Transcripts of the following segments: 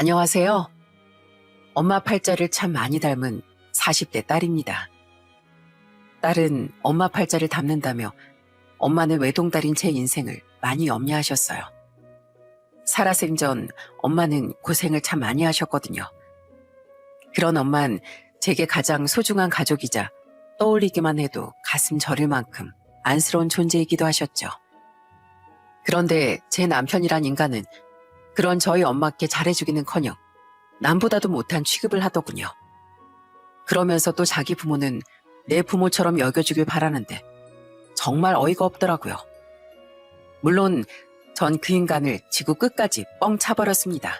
안녕하세요. 엄마 팔자를 참 많이 닮은 40대 딸입니다. 딸은 엄마 팔자를 닮는다며 엄마는 외동딸인 제 인생을 많이 염려하셨어요. 살아생전 엄마는 고생을 참 많이 하셨거든요. 그런 엄만 제게 가장 소중한 가족이자 떠올리기만 해도 가슴 저릴 만큼 안쓰러운 존재이기도 하셨죠. 그런데 제 남편이란 인간은 그런 저희 엄마께 잘해주기는커녕 남보다도 못한 취급을 하더군요. 그러면서 또 자기 부모는 내 부모처럼 여겨주길 바라는데 정말 어이가 없더라고요. 물론 전 그 인간을 지구 끝까지 뻥 차버렸습니다.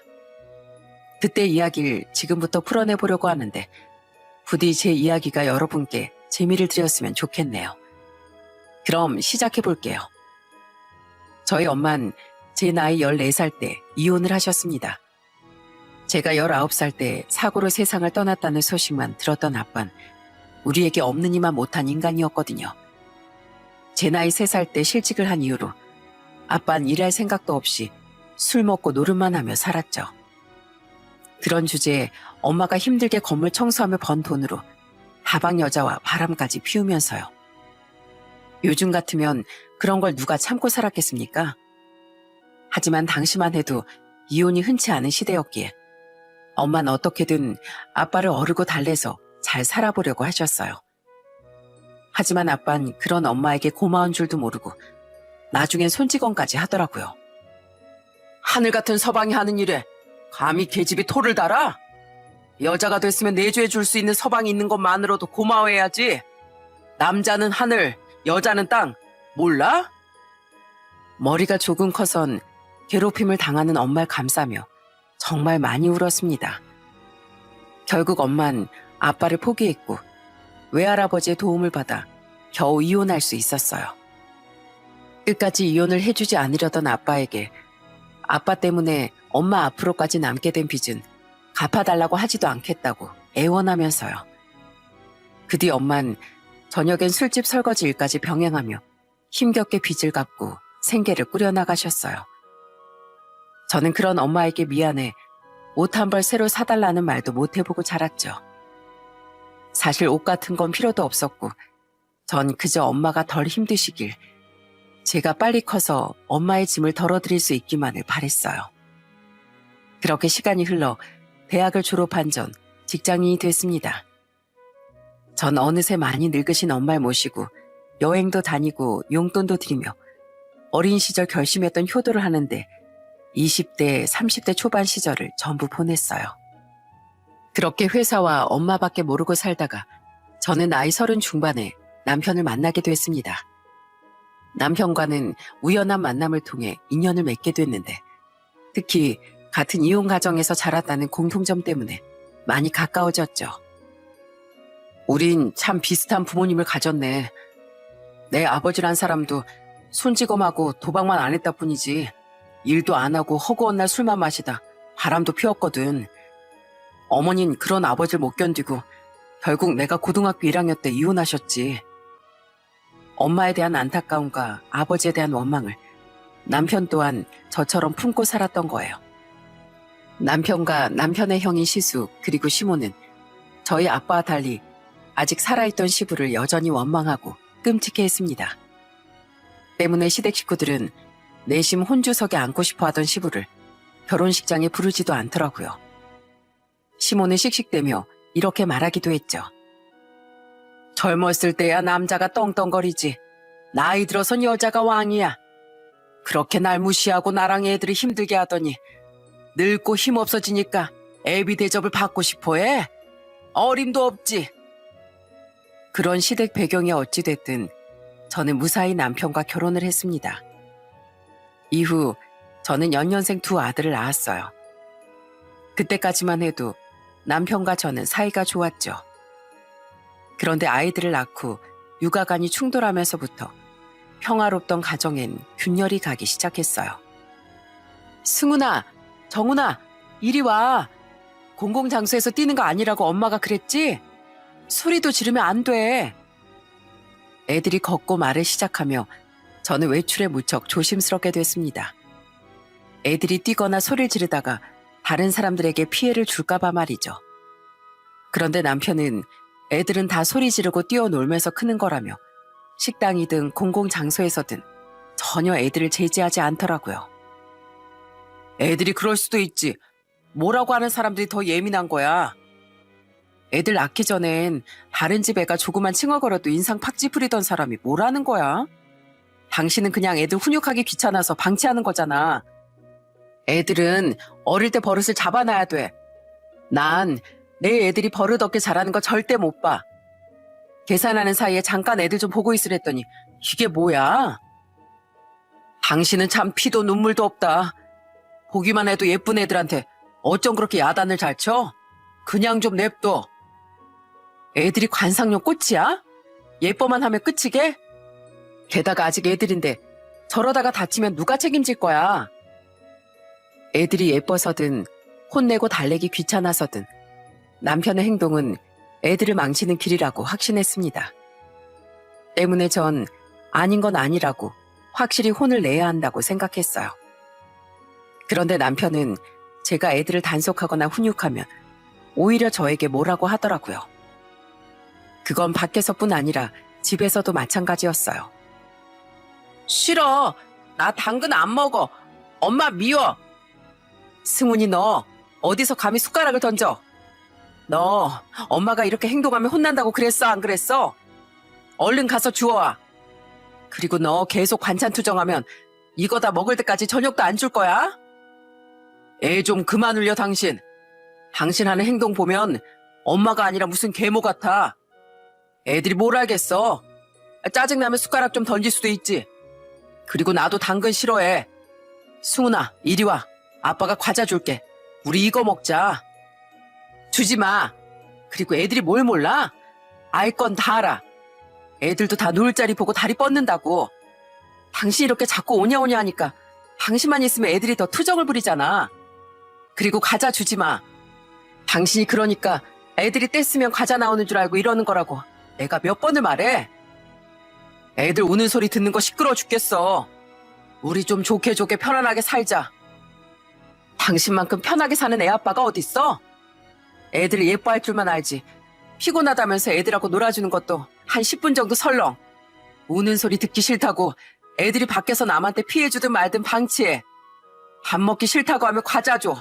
그때 이야기를 지금부터 풀어내보려고 하는데 부디 제 이야기가 여러분께 재미를 드렸으면 좋겠네요. 그럼 시작해볼게요. 저희 엄만 제 나이 14살 때 이혼을 하셨습니다. 제가 19살 때 사고로 세상을 떠났다는 소식만 들었던 아빤 우리에게 없는 이만 못한 인간이었거든요. 제 나이 3살 때 실직을 한 이후로 아빤 일할 생각도 없이 술 먹고 노름만 하며 살았죠. 그런 주제에 엄마가 힘들게 건물 청소하며 번 돈으로 다방 여자와 바람까지 피우면서요. 요즘 같으면 그런 걸 누가 참고 살았겠습니까? 하지만 당시만 해도 이혼이 흔치 않은 시대였기에 엄마는 어떻게든 아빠를 어르고 달래서 잘 살아보려고 하셨어요. 하지만 아빠는 그런 엄마에게 고마운 줄도 모르고 나중엔 손찌검까지 하더라고요. 하늘 같은 서방이 하는 일에 감히 계집이 토를 달아? 여자가 됐으면 내조해 줄 수 있는 서방이 있는 것만으로도 고마워해야지. 남자는 하늘, 여자는 땅, 몰라? 머리가 조금 커선 괴롭힘을 당하는 엄마를 감싸며 정말 많이 울었습니다. 결국 엄만 아빠를 포기했고 외할아버지의 도움을 받아 겨우 이혼할 수 있었어요. 끝까지 이혼을 해주지 않으려던 아빠에게 아빠 때문에 엄마 앞으로까지 남게 된 빚은 갚아달라고 하지도 않겠다고 애원하면서요. 그 뒤 엄만 저녁엔 술집 설거지 일까지 병행하며 힘겹게 빚을 갚고 생계를 꾸려나가셨어요. 저는 그런 엄마에게 미안해 옷 한 벌 새로 사달라는 말도 못 해보고 자랐죠. 사실 옷 같은 건 필요도 없었고 전 그저 엄마가 덜 힘드시길 제가 빨리 커서 엄마의 짐을 덜어드릴 수 있기만을 바랬어요. 그렇게 시간이 흘러 대학을 졸업한 전 직장인이 됐습니다. 전 어느새 많이 늙으신 엄마를 모시고 여행도 다니고 용돈도 드리며 어린 시절 결심했던 효도를 하는데 20대, 30대 초반 시절을 전부 보냈어요. 그렇게 회사와 엄마밖에 모르고 살다가 저는 나이 30 중반에 남편을 만나게 됐습니다. 남편과는 우연한 만남을 통해 인연을 맺게 됐는데 특히 같은 이혼 가정에서 자랐다는 공통점 때문에 많이 가까워졌죠. 우린 참 비슷한 부모님을 가졌네. 내 아버지란 사람도 손찌검하고 도박만 안 했다 뿐이지 일도 안 하고 허구한 날 술만 마시다 바람도 피웠거든. 어머닌 그런 아버지를 못 견디고 결국 내가 고등학교 1학년 때 이혼하셨지. 엄마에 대한 안타까움과 아버지에 대한 원망을 남편 또한 저처럼 품고 살았던 거예요. 남편과 남편의 형인 시수 그리고 시모는 저희 아빠와 달리 아직 살아있던 시부를 여전히 원망하고 끔찍해했습니다. 때문에 시댁 식구들은 내심 혼주석에 앉고 싶어 하던 시부를 결혼식장에 부르지도 않더라고요. 시모는 씩씩대며 이렇게 말하기도 했죠. 젊었을 때야 남자가 떵떵거리지. 나이 들어선 여자가 왕이야. 그렇게 날 무시하고 나랑 애들이 힘들게 하더니 늙고 힘없어지니까 애비 대접을 받고 싶어해? 어림도 없지. 그런 시댁 배경이 어찌됐든 저는 무사히 남편과 결혼을 했습니다. 이후 저는 연년생 2 아들을 낳았어요. 그때까지만 해도 남편과 저는 사이가 좋았죠. 그런데 아이들을 낳고 육아관이 충돌하면서부터 평화롭던 가정엔 균열이 가기 시작했어요. 승훈아, 정훈아, 이리 와. 공공장소에서 뛰는 거 아니라고 엄마가 그랬지? 소리도 지르면 안 돼. 애들이 걷고 말을 시작하며 저는 외출에 무척 조심스럽게 됐습니다. 애들이 뛰거나 소리를 지르다가 다른 사람들에게 피해를 줄까봐 말이죠. 그런데 남편은 애들은 다 소리 지르고 뛰어놀면서 크는 거라며 식당이든 공공장소에서든 전혀 애들을 제지하지 않더라고요. 애들이 그럴 수도 있지. 뭐라고 하는 사람들이 더 예민한 거야. 애들 낳기 전엔 다른 집 애가 조그만 칭얼거려도 인상 팍 찌푸리던 사람이 뭐라는 거야? 당신은 그냥 애들 훈육하기 귀찮아서 방치하는 거잖아. 애들은 어릴 때 버릇을 잡아놔야 돼. 난 내 애들이 버릇 없게 자라는 거 절대 못 봐. 계산하는 사이에 잠깐 애들 좀 보고 있으랬더니 이게 뭐야? 당신은 참 피도 눈물도 없다. 보기만 해도 예쁜 애들한테 어쩜 그렇게 야단을 잘 쳐? 그냥 좀 냅둬. 애들이 관상용 꽃이야? 예뻐만 하면 끝이게? 게다가 아직 애들인데 저러다가 다치면 누가 책임질 거야? 애들이 예뻐서든 혼내고 달래기 귀찮아서든 남편의 행동은 애들을 망치는 길이라고 확신했습니다. 때문에 전 아닌 건 아니라고 확실히 혼을 내야 한다고 생각했어요. 그런데 남편은 제가 애들을 단속하거나 훈육하면 오히려 저에게 뭐라고 하더라고요. 그건 밖에서뿐 아니라 집에서도 마찬가지였어요. 싫어. 나 당근 안 먹어. 엄마 미워. 승훈이 너 어디서 감히 숟가락을 던져? 너 엄마가 이렇게 행동하면 혼난다고 그랬어 안 그랬어? 얼른 가서 주워와. 그리고 너 계속 반찬 투정하면 이거 다 먹을 때까지 저녁도 안 줄 거야? 애 좀 그만 울려 당신. 당신 하는 행동 보면 엄마가 아니라 무슨 계모 같아. 애들이 뭘 알겠어. 짜증나면 숟가락 좀 던질 수도 있지. 그리고 나도 당근 싫어해. 승훈아 이리 와. 아빠가 과자 줄게. 우리 이거 먹자. 주지 마. 그리고 애들이 뭘 몰라? 알 건 다 알아. 애들도 다 놀 자리 보고 다리 뻗는다고. 당신 이렇게 자꾸 오냐오냐 하니까 당신만 있으면 애들이 더 투정을 부리잖아. 그리고 과자 주지 마. 당신이 그러니까 애들이 뗐으면 과자 나오는 줄 알고 이러는 거라고 내가 몇 번을 말해. 애들 우는 소리 듣는 거 시끄러워 죽겠어. 우리 좀 좋게 좋게 편안하게 살자. 당신만큼 편하게 사는 애 아빠가 어딨어? 애들을 예뻐할 줄만 알지. 피곤하다면서 애들하고 놀아주는 것도 한 10분 정도 설렁. 우는 소리 듣기 싫다고 애들이 밖에서 남한테 피해주든 말든 방치해. 밥 먹기 싫다고 하면 과자 줘.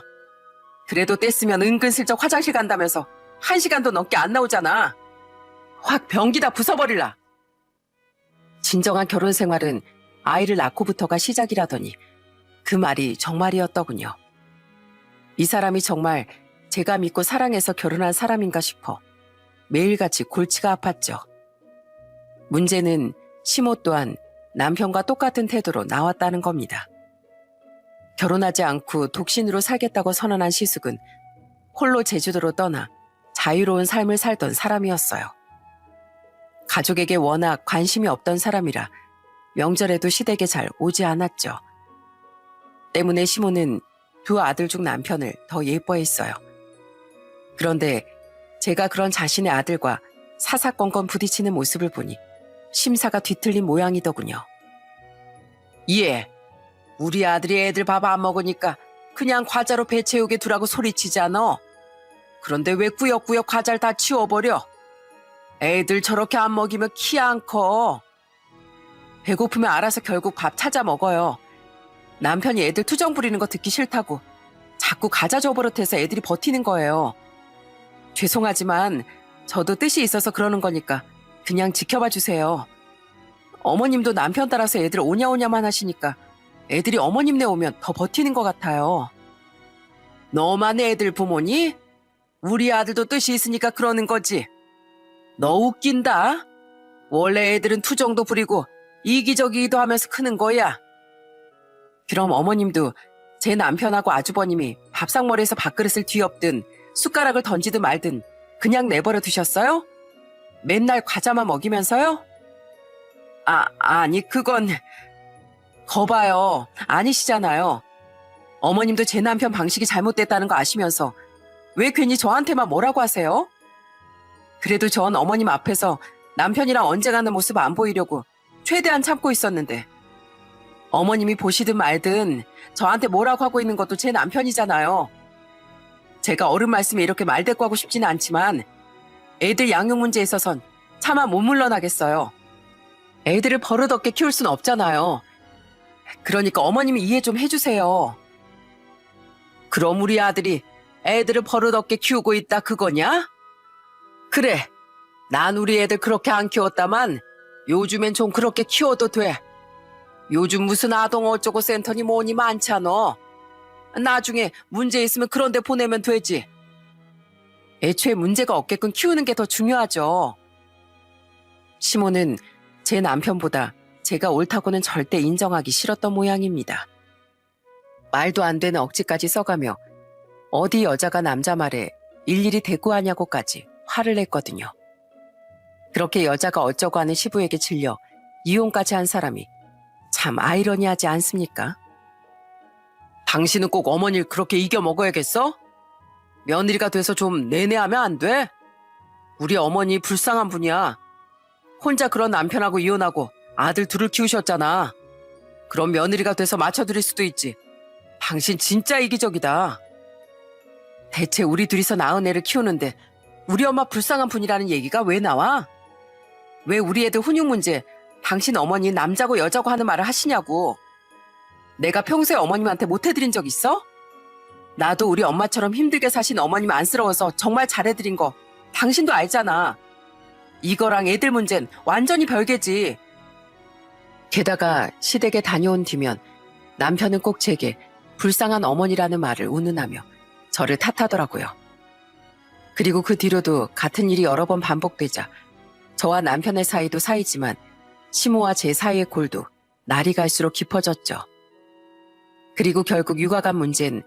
그래도 뗐으면 은근슬쩍 화장실 간다면서 1시간도 넘게 안 나오잖아. 확 변기 다 부숴버릴라. 진정한 결혼 생활은 아이를 낳고부터가 시작이라더니 그 말이 정말이었더군요. 이 사람이 정말 제가 믿고 사랑해서 결혼한 사람인가 싶어 매일같이 골치가 아팠죠. 문제는 시모 또한 남편과 똑같은 태도로 나왔다는 겁니다. 결혼하지 않고 독신으로 살겠다고 선언한 시숙은 홀로 제주도로 떠나 자유로운 삶을 살던 사람이었어요. 가족에게 워낙 관심이 없던 사람이라 명절에도 시댁에 잘 오지 않았죠. 때문에 시모는 두 아들 중 남편을 더 예뻐했어요. 그런데 제가 그런 자신의 아들과 사사건건 부딪히는 모습을 보니 심사가 뒤틀린 모양이더군요. 예, 우리 아들이 애들 밥 안 먹으니까 그냥 과자로 배 채우게 두라고 소리치잖아. 그런데 왜 꾸역꾸역 과자를 다 치워버려? 애들 저렇게 안 먹이면 키 안 커. 배고프면 알아서 결국 밥 찾아 먹어요. 남편이 애들 투정 부리는 거 듣기 싫다고 자꾸 과자 줘버릇해서 애들이 버티는 거예요. 죄송하지만 저도 뜻이 있어서 그러는 거니까 그냥 지켜봐 주세요. 어머님도 남편 따라서 애들 오냐오냐만 하시니까 애들이 어머님네 오면 더 버티는 것 같아요. 너만 애들 부모니? 우리 아들도 뜻이 있으니까 그러는 거지. 너 웃긴다. 원래 애들은 투정도 부리고 이기적이기도 하면서 크는 거야. 그럼 어머님도 제 남편하고 아주버님이 밥상머리에서 밥그릇을 뒤엎든 숟가락을 던지든 말든 그냥 내버려 두셨어요? 맨날 과자만 먹이면서요? 아니 그건... 거봐요. 아니시잖아요. 어머님도 제 남편 방식이 잘못됐다는 거 아시면서 왜 괜히 저한테만 뭐라고 하세요? 그래도 전 어머님 앞에서 남편이랑 언제 가는 모습 안 보이려고 최대한 참고 있었는데 어머님이 보시든 말든 저한테 뭐라고 하고 있는 것도 제 남편이잖아요. 제가 어른 말씀에 이렇게 말대꾸하고 싶지는 않지만 애들 양육 문제에 있어선 차마 못 물러나겠어요. 애들을 버릇없게 키울 순 없잖아요. 그러니까 어머님이 이해 좀 해주세요. 그럼 우리 아들이 애들을 버릇없게 키우고 있다 그거냐? 그래, 난 우리 애들 그렇게 안 키웠다만 요즘엔 좀 그렇게 키워도 돼. 요즘 무슨 아동 어쩌고 센터니 뭐니 많잖아. 나중에 문제 있으면 그런 데 보내면 되지. 애초에 문제가 없게끔 키우는 게 더 중요하죠. 시모는 제 남편보다 제가 옳다고는 절대 인정하기 싫었던 모양입니다. 말도 안 되는 억지까지 써가며 어디 여자가 남자 말에 일일이 대꾸하냐고까지 화를 냈거든요. 그렇게 여자가 어쩌고 하는 시부에게 질려 이혼까지 한 사람이 참 아이러니하지 않습니까? 당신은 꼭 어머니를 그렇게 이겨먹어야겠어? 며느리가 돼서 좀 내내하면 안 돼? 우리 어머니 불쌍한 분이야. 혼자 그런 남편하고 이혼하고 아들 둘을 키우셨잖아. 그럼 며느리가 돼서 맞춰드릴 수도 있지. 당신 진짜 이기적이다. 대체 우리 둘이서 낳은 애를 키우는데 우리 엄마 불쌍한 분이라는 얘기가 왜 나와? 왜 우리 애들 훈육 문제 당신 어머니 남자고 여자고 하는 말을 하시냐고. 내가 평소에 어머님한테 못해드린 적 있어? 나도 우리 엄마처럼 힘들게 사신 어머님 안쓰러워서 정말 잘해드린 거 당신도 알잖아. 이거랑 애들 문제는 완전히 별개지. 게다가 시댁에 다녀온 뒤면 남편은 꼭 제게 불쌍한 어머니라는 말을 운운하며 저를 탓하더라고요. 그리고 그 뒤로도 같은 일이 여러 번 반복되자 저와 남편의 사이도 사이지만 시모와 제 사이의 골도 날이 갈수록 깊어졌죠. 그리고 결국 육아관 문제는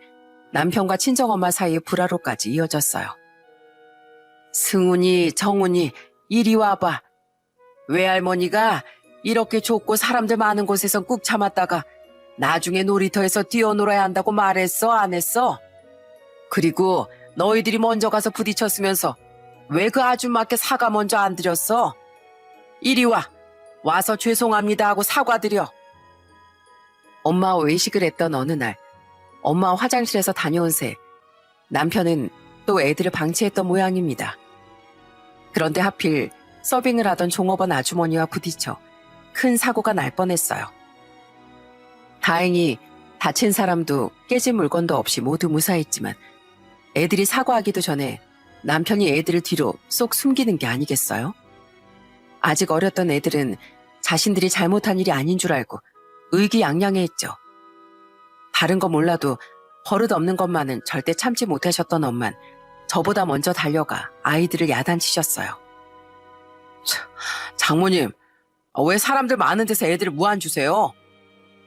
남편과 친정엄마 사이의 불화로까지 이어졌어요. 승훈이, 정훈이 이리 와봐. 외할머니가 이렇게 좁고 사람들 많은 곳에선 꾹 참았다가 나중에 놀이터에서 뛰어놀아야 한다고 말했어, 안 했어? 그리고 너희들이 먼저 가서 부딪혔으면서 왜 그 아줌마께 사과 먼저 안 드렸어? 이리 와. 와서 죄송합니다 하고 사과드려. 엄마와 외식을 했던 어느 날 엄마 화장실에서 다녀온 새 남편은 또 애들을 방치했던 모양입니다. 그런데 하필 서빙을 하던 종업원 아주머니와 부딪혀 큰 사고가 날 뻔했어요. 다행히 다친 사람도 깨진 물건도 없이 모두 무사했지만 애들이 사과하기도 전에 남편이 애들을 뒤로 쏙 숨기는 게 아니겠어요? 아직 어렸던 애들은 자신들이 잘못한 일이 아닌 줄 알고 의기양양해했죠. 다른 거 몰라도 버릇 없는 것만은 절대 참지 못하셨던 엄만 저보다 먼저 달려가 아이들을 야단치셨어요. 장모님, 왜 사람들 많은 데서 애들을 무한 주세요?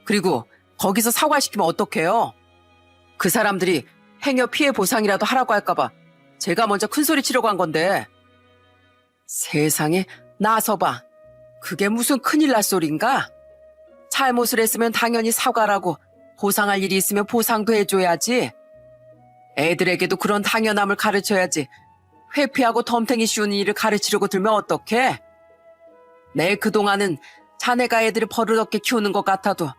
그리고 거기서 사과시키면 어떡해요? 그 사람들이 행여 피해 보상이라도 하라고 할까봐 제가 먼저 큰소리 치려고 한 건데. 세상에, 나서봐. 그게 무슨 큰일 날 소린가? 잘못을 했으면 당연히 사과라고, 보상할 일이 있으면 보상도 해줘야지. 애들에게도 그런 당연함을 가르쳐야지. 회피하고 덤탱이 씌우는 일을 가르치려고 들면 어떡해? 내 그동안은 자네가 애들을 버릇없게 키우는 것 같아도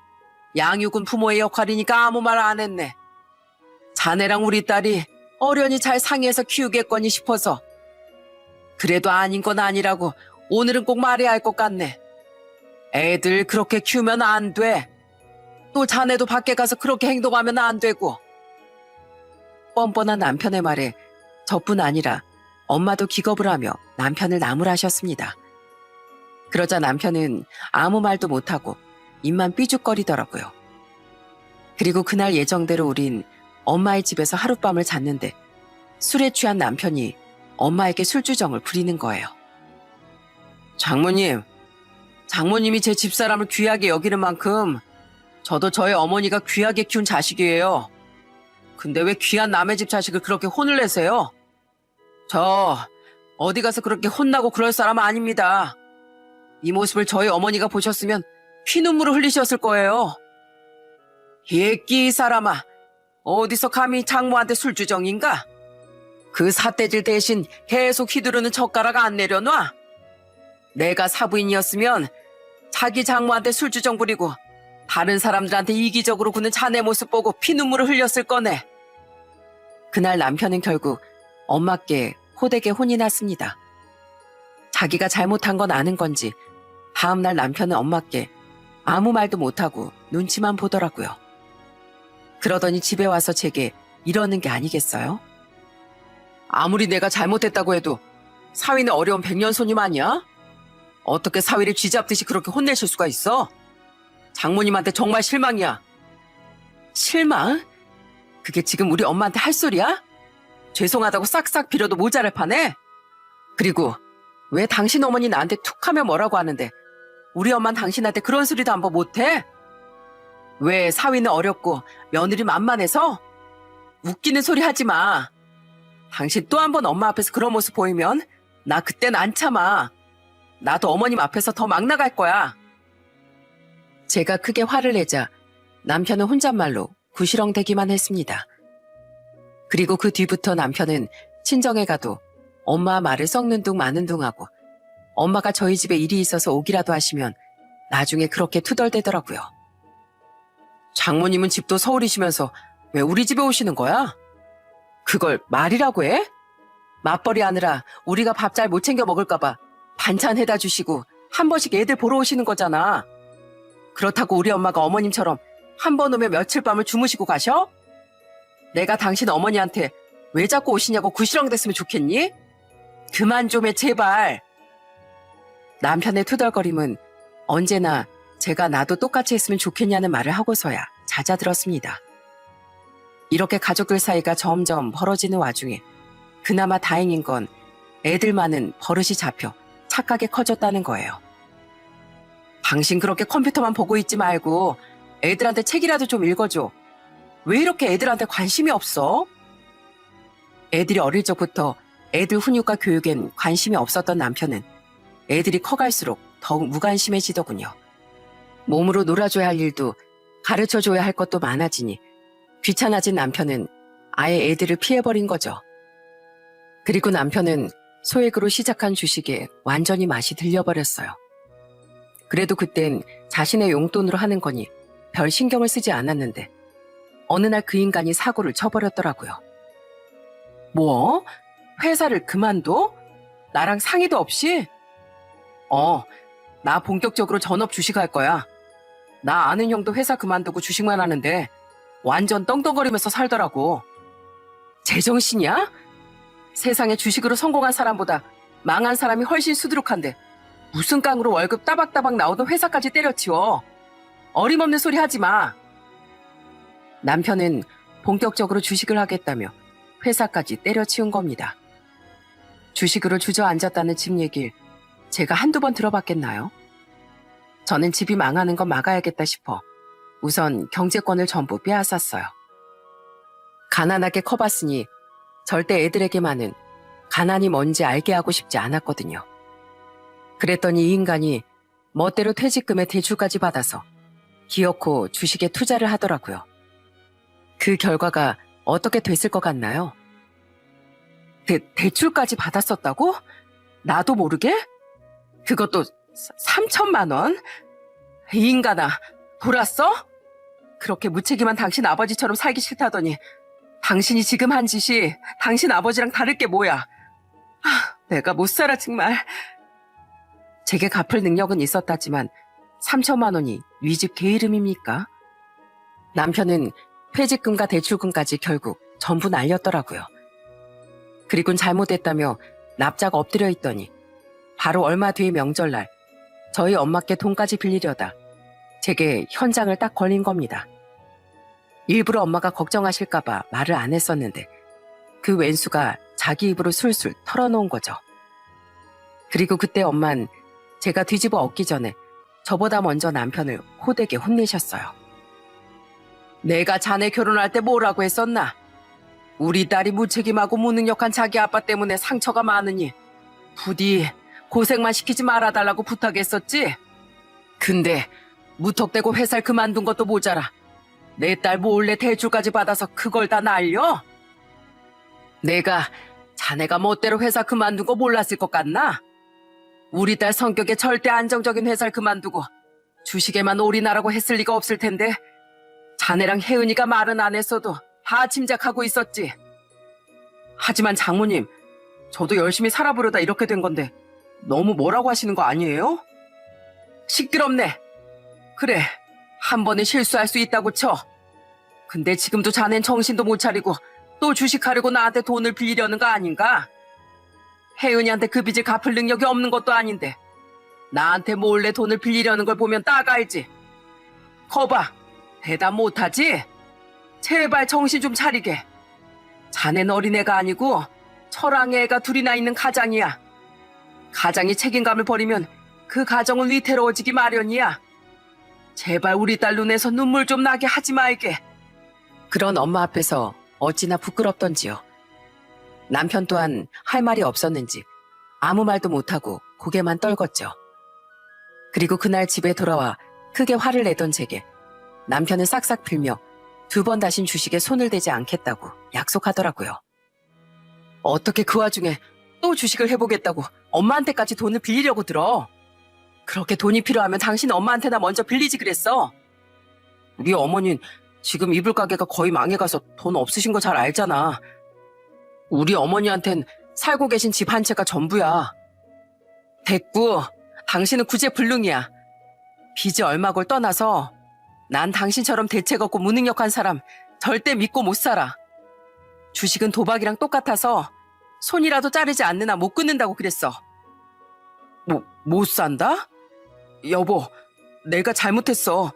양육은 부모의 역할이니까 아무 말 안 했네. 자네랑 우리 딸이 어련히 잘 상의해서 키우겠거니 싶어서. 그래도 아닌 건 아니라고 오늘은 꼭 말해야 할 것 같네. 애들 그렇게 키우면 안 돼. 또 자네도 밖에 가서 그렇게 행동하면 안 되고. 뻔뻔한 남편의 말에 저뿐 아니라 엄마도 기겁을 하며 남편을 나무라셨습니다. 그러자 남편은 아무 말도 못하고 입만 삐죽거리더라고요. 그리고 그날 예정대로 우린 엄마의 집에서 하룻밤을 잤는데 술에 취한 남편이 엄마에게 술주정을 부리는 거예요. 장모님이 제 집사람을 귀하게 여기는 만큼 저도 저희 어머니가 귀하게 키운 자식이에요. 근데 왜 귀한 남의 집 자식을 그렇게 혼을 내세요? 저 어디 가서 그렇게 혼나고 그럴 사람 아닙니다. 이 모습을 저희 어머니가 보셨으면 피눈물을 흘리셨을 거예요. 예끼 이 사람아, 어디서 감히 장모한테 술주정인가? 그 삿대질 대신 계속 휘두르는 젓가락 안 내려놔? 내가 사부인이었으면 자기 장모한테 술주정 부리고 다른 사람들한테 이기적으로 구는 자네 모습 보고 피눈물을 흘렸을 거네. 그날 남편은 결국 엄마께 호되게 혼이 났습니다. 자기가 잘못한 건 아는 건지 다음날 남편은 엄마께 아무 말도 못하고 눈치만 보더라고요. 그러더니 집에 와서 제게 이러는 게 아니겠어요? 아무리 내가 잘못했다고 해도 사위는 어려운 백년손님 아니야? 어떻게 사위를 쥐잡듯이 그렇게 혼내실 수가 있어? 장모님한테 정말 실망이야. 실망? 그게 지금 우리 엄마한테 할 소리야? 죄송하다고 싹싹 빌어도 모자랄 판에? 그리고 왜 당신 어머니 나한테 툭 하면 뭐라고 하는데 우리 엄마는 당신한테 그런 소리도 한번 못해? 왜 사위는 어렵고 며느리 만만해서? 웃기는 소리 하지 마. 당신 또 한 번 엄마 앞에서 그런 모습 보이면 나 그땐 안 참아. 나도 어머님 앞에서 더 막 나갈 거야. 제가 크게 화를 내자 남편은 혼잣말로 구시렁대기만 했습니다. 그리고 그 뒤부터 남편은 친정에 가도 엄마 말을 썩는 둥 마는 둥 하고 엄마가 저희 집에 일이 있어서 오기라도 하시면 나중에 그렇게 투덜대더라고요. 장모님은 집도 서울이시면서 왜 우리 집에 오시는 거야? 그걸 말이라고 해? 맞벌이 하느라 우리가 밥 잘 못 챙겨 먹을까봐 반찬 해다 주시고 한 번씩 애들 보러 오시는 거잖아. 그렇다고 우리 엄마가 어머님처럼 한 번 오면 며칠 밤을 주무시고 가셔? 내가 당신 어머니한테 왜 자꾸 오시냐고 구시렁댔으면 좋겠니? 그만 좀 해 제발. 남편의 투덜거림은 언제나 제가 나도 똑같이 했으면 좋겠냐는 말을 하고서야 잦아들었습니다. 이렇게 가족들 사이가 점점 벌어지는 와중에 그나마 다행인 건 애들만은 버릇이 잡혀 착하게 커졌다는 거예요. 당신 그렇게 컴퓨터만 보고 있지 말고 애들한테 책이라도 좀 읽어줘. 왜 이렇게 애들한테 관심이 없어? 애들이 어릴 적부터 애들 훈육과 교육엔 관심이 없었던 남편은 애들이 커갈수록 더욱 무관심해지더군요. 몸으로 놀아줘야 할 일도 가르쳐줘야 할 것도 많아지니 귀찮아진 남편은 아예 애들을 피해버린 거죠. 그리고 남편은 소액으로 시작한 주식에 완전히 맛이 들려버렸어요. 그래도 그땐 자신의 용돈으로 하는 거니 별 신경을 쓰지 않았는데 어느 날 그 인간이 사고를 쳐버렸더라고요. 뭐? 회사를 그만둬? 나랑 상의도 없이? 나 본격적으로 전업 주식할 거야. 나 아는 형도 회사 그만두고 주식만 하는데 완전 떵떵거리면서 살더라고. 제정신이야? 세상에 주식으로 성공한 사람보다 망한 사람이 훨씬 수두룩한데 무슨 깡으로 월급 따박따박 나오던 회사까지 때려치워. 어림없는 소리 하지 마. 남편은 본격적으로 주식을 하겠다며 회사까지 때려치운 겁니다. 주식으로 주저앉았다는 집 얘기를 제가 한두 번 들어봤겠나요? 저는 집이 망하는 건 막아야겠다 싶어 우선 경제권을 전부 빼앗았어요. 가난하게 커봤으니 절대 애들에게만은 가난이 뭔지 알게 하고 싶지 않았거든요. 그랬더니 이 인간이 멋대로 퇴직금의 대출까지 받아서 기어코 주식에 투자를 하더라고요. 그 결과가 어떻게 됐을 것 같나요? 대출까지 받았었다고? 나도 모르게? 그것도 3천만 원? 이 인간아, 돌았어? 그렇게 무책임한 당신 아버지처럼 살기 싫다더니 당신이 지금 한 짓이 당신 아버지랑 다를 게 뭐야? 내가 못 살아 정말. 제게 갚을 능력은 있었다지만 3천만 원이 위 집 개 이름입니까? 남편은 퇴직금과 대출금까지 결국 전부 날렸더라고요. 그리곤 잘못했다며 납작 엎드려 있더니 바로 얼마 뒤의 명절날 저희 엄마께 돈까지 빌리려다 제게 현장을 딱 걸린 겁니다. 일부러 엄마가 걱정하실까봐 말을 안 했었는데 그 왼수가 자기 입으로 술술 털어놓은 거죠. 그리고 그때 엄만 제가 뒤집어 엎기 전에 저보다 먼저 남편을 호되게 혼내셨어요. 내가 자네 결혼할 때 뭐라고 했었나? 우리 딸이 무책임하고 무능력한 자기 아빠 때문에 상처가 많으니 부디 고생만 시키지 말아달라고 부탁했었지? 근데 무턱대고 회사를 그만둔 것도 모자라 내 딸 몰래 대출까지 받아서 그걸 다 날려? 내가 자네가 멋대로 회사 그만둔 거 몰랐을 것 같나? 우리 딸 성격에 절대 안정적인 회사를 그만두고 주식에만 올인하라고 했을 리가 없을 텐데 자네랑 혜은이가 말은 안 했어도 다 짐작하고 있었지. 하지만 장모님, 저도 열심히 살아보려다 이렇게 된 건데 너무 뭐라고 하시는 거 아니에요? 시끄럽네. 그래, 한 번은 실수할 수 있다고 쳐. 근데 지금도 자넨 정신도 못 차리고 또 주식하려고 나한테 돈을 빌리려는 거 아닌가? 혜은이한테 그 빚을 갚을 능력이 없는 것도 아닌데 나한테 몰래 돈을 빌리려는 걸 보면 딱 알지. 거봐, 대답 못하지? 제발 정신 좀 차리게. 자넨 어린애가 아니고 철왕의 애가 둘이나 있는 가장이야. 가장이 책임감을 버리면 그 가정은 위태로워지기 마련이야. 제발 우리 딸 눈에서 눈물 좀 나게 하지 말게. 그런 엄마 앞에서 어찌나 부끄럽던지요. 남편 또한 할 말이 없었는지 아무 말도 못하고 고개만 떨궜죠. 그리고 그날 집에 돌아와 크게 화를 내던 제게 남편은 싹싹 빌며 2번 다신 주식에 손을 대지 않겠다고 약속하더라고요. 어떻게 그 와중에 또 주식을 해보겠다고 엄마한테까지 돈을 빌리려고 들어. 그렇게 돈이 필요하면 당신 엄마한테나 먼저 빌리지 그랬어. 우리 어머니는 지금 이불 가게가 거의 망해가서 돈 없으신 거 잘 알잖아. 우리 어머니한텐 살고 계신 집 한 채가 전부야. 됐고, 당신은 구제불능이야. 빚이 얼마골 떠나서 난 당신처럼 대책 없고 무능력한 사람 절대 믿고 못 살아. 주식은 도박이랑 똑같아서 손이라도 자르지 않는 한 못 끊는다고 그랬어. 못 산다? 여보, 내가 잘못했어.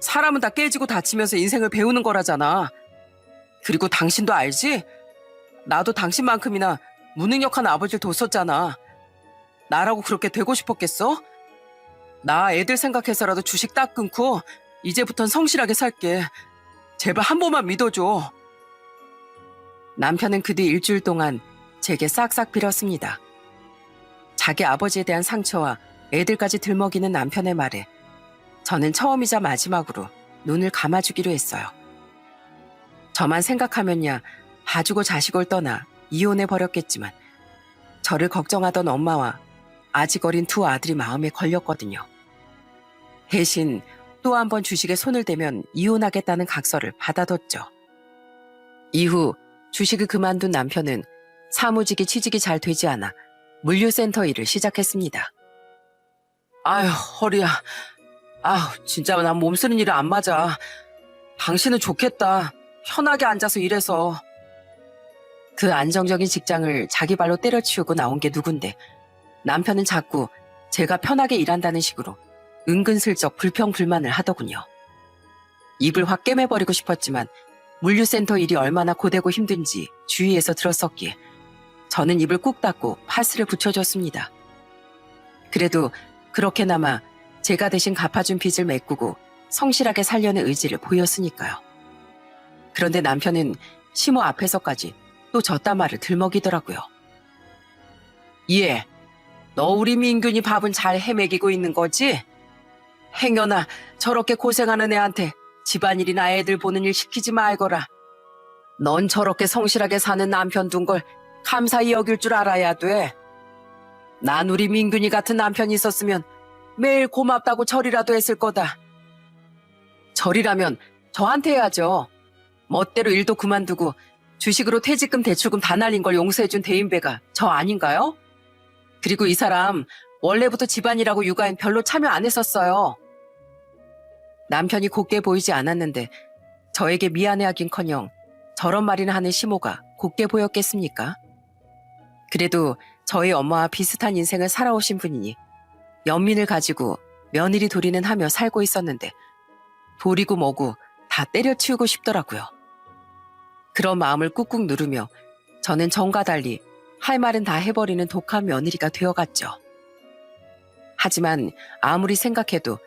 사람은 다 깨지고 다치면서 인생을 배우는 거라잖아. 그리고 당신도 알지? 나도 당신만큼이나 무능력한 아버지를 뒀었잖아. 나라고 그렇게 되고 싶었겠어? 나 애들 생각해서라도 주식 딱 끊고 이제부턴 성실하게 살게. 제발 한 번만 믿어줘. 남편은 그 뒤 일주일 동안 제게 싹싹 빌었습니다. 자기 아버지에 대한 상처와 애들까지 들먹이는 남편의 말에 저는 처음이자 마지막으로 눈을 감아주기로 했어요. 저만 생각하면야 봐주고 자식을 떠나 이혼해버렸겠지만 저를 걱정하던 엄마와 아직 어린 2 아들이 마음에 걸렸거든요. 대신 또 한 번 주식에 손을 대면 이혼하겠다는 각서를 받아뒀죠. 이후 주식을 그만둔 남편은 사무직이 취직이 잘 되지 않아 물류센터 일을 시작했습니다. 아휴, 허리야. 아휴, 진짜 난 몸 쓰는 일은 안 맞아. 당신은 좋겠다. 편하게 앉아서 일해서. 그 안정적인 직장을 자기 발로 때려치우고 나온 게 누군데 남편은 자꾸 제가 편하게 일한다는 식으로 은근슬쩍 불평불만을 하더군요. 입을 확 깨매버리고 싶었지만 물류센터 일이 얼마나 고되고 힘든지 주위에서 들었었기에 저는 입을 꾹 닫고 파스를 붙여줬습니다. 그래도 그렇게나마 제가 대신 갚아준 빚을 메꾸고 성실하게 살려는 의지를 보였으니까요. 그런데 남편은 시모 앞에서까지 또 저딴 말을 들먹이더라고요. 예, 너 우리 민균이 밥은 잘 헤매기고 있는 거지? 행여나 저렇게 고생하는 애한테 집안일이나 애들 보는 일 시키지 말거라. 넌 저렇게 성실하게 사는 남편 둔 걸 감사히 여길 줄 알아야 돼. 난 우리 민균이 같은 남편이 있었으면 매일 고맙다고 절이라도 했을 거다. 절이라면 저한테 해야죠. 멋대로 일도 그만두고 주식으로 퇴직금 대출금 다 날린 걸 용서해준 대인배가 저 아닌가요? 그리고 이 사람 원래부터 집안일하고 육아엔 별로 참여 안 했었어요. 남편이 곱게 보이지 않았는데 저에게 미안해하긴커녕 저런 말이나 하는 시모가 곱게 보였겠습니까? 그래도 저희 엄마와 비슷한 인생을 살아오신 분이니 연민을 가지고 며느리 도리는 하며 살고 있었는데 도리고 뭐고 다 때려치우고 싶더라고요. 그런 마음을 꾹꾹 누르며 저는 전과 달리 할 말은 다 해버리는 독한 며느리가 되어갔죠. 하지만 아무리 생각해도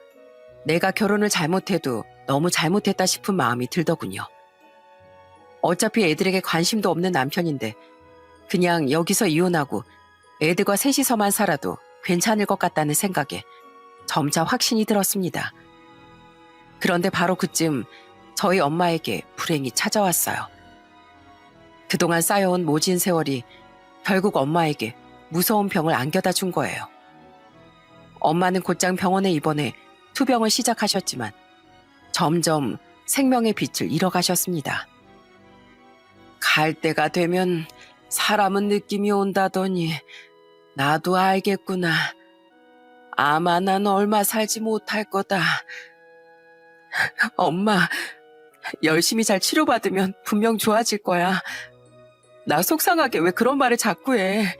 내가 결혼을 잘못해도 너무 잘못했다 싶은 마음이 들더군요. 어차피 애들에게 관심도 없는 남편인데 그냥 여기서 이혼하고 애들과 셋이서만 살아도 괜찮을 것 같다는 생각에 점차 확신이 들었습니다. 그런데 바로 그쯤 저희 엄마에게 불행이 찾아왔어요. 그동안 쌓여온 모진 세월이 결국 엄마에게 무서운 병을 안겨다 준 거예요. 엄마는 곧장 병원에 입원해 투병을 시작하셨지만 점점 생명의 빛을 잃어가셨습니다. 갈 때가 되면 사람은 느낌이 온다더니 나도 알겠구나. 아마 난 얼마 살지 못할 거다. 엄마, 열심히 잘 치료받으면 분명 좋아질 거야. 나 속상하게 왜 그런 말을 자꾸 해.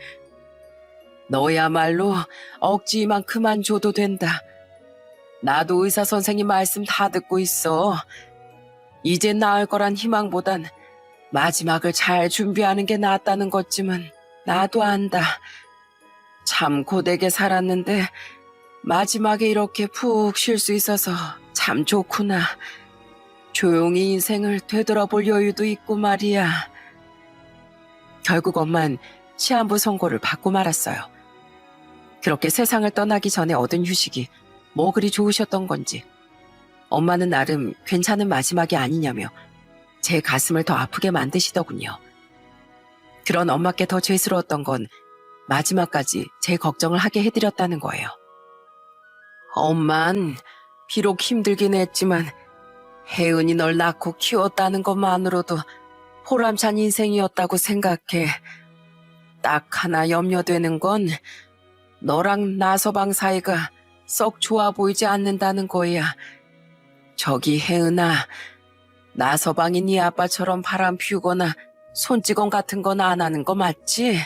너야말로 억지만 그만 줘도 된다. 나도 의사 선생님 말씀 다 듣고 있어. 이젠 나을 거란 희망보단 마지막을 잘 준비하는 게 낫다는 것쯤은 나도 안다. 참 고되게 살았는데 마지막에 이렇게 푹 쉴 수 있어서 참 좋구나. 조용히 인생을 되돌아볼 여유도 있고 말이야. 결국 엄만 시한부 선고를 받고 말았어요. 그렇게 세상을 떠나기 전에 얻은 휴식이 뭐 그리 좋으셨던 건지 엄마는 나름 괜찮은 마지막이 아니냐며 제 가슴을 더 아프게 만드시더군요. 그런 엄마께 더 죄스러웠던 건 마지막까지 제 걱정을 하게 해드렸다는 거예요. 엄만 비록 힘들긴 했지만 혜은이 널 낳고 키웠다는 것만으로도 보람찬 인생이었다고 생각해. 딱 하나 염려되는 건 너랑 나서방 사이가 썩 좋아 보이지 않는다는 거야. 저기 혜은아, 나서방이 네 아빠처럼 바람 피우거나 손찌검 같은 건 안 하는 거 맞지?